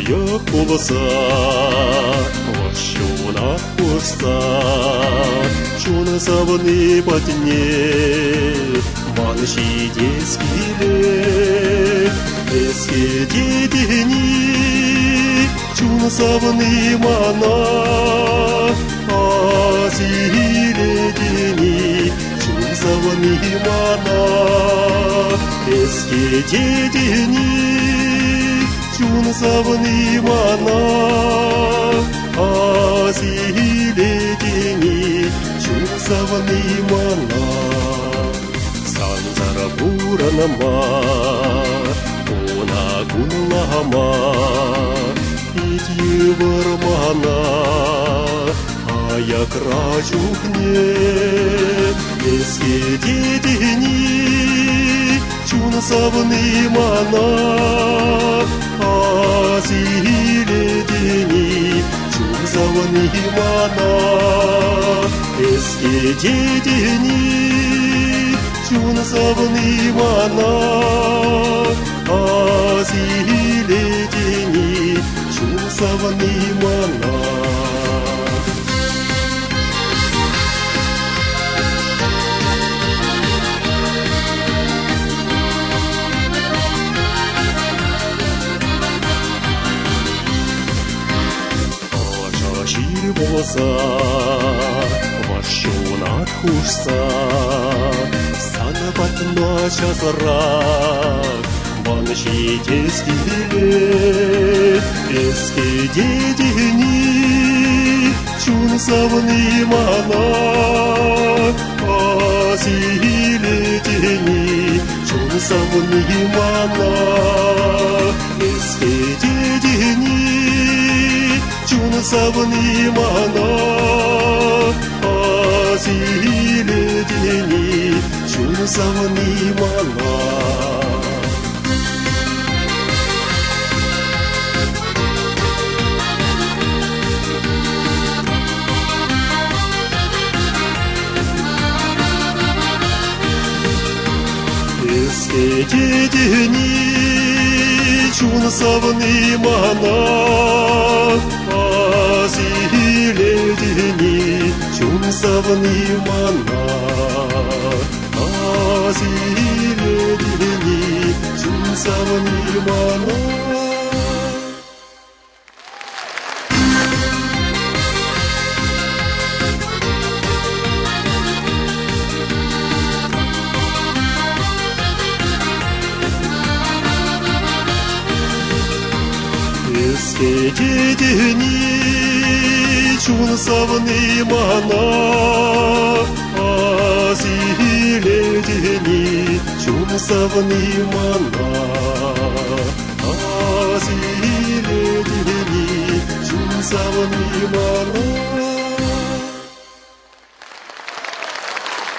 аяк болса, вашуна курса, чуна савны батне, манши дескиле, эске дедени, чуна савны мана, азиле дени, чуна савны мана, эске дедени. Чун савны мана, азиле дени, чун савны мана. Санзара буранама, она гунлама, иди вармана, аяк рачухне, эске дедени, чун савны мана. Азиле дени, чун савны мана, эске дедени, чун савны мана, азиле дени, чун савны мана. Болса, вашуна курса, санапатна часарак, манши дескиле, эске дедени, чун савны мана, азиле дени, чун савны мана, эске дедени. Чун савны мана, азиле дени, чун савны мана. Эске дедени, чун савны мана. Азиле дени, чун савны мана, азиле дени, чун савны мана. Эске дедени, чун савны мана, азиле дени, чун савны мана.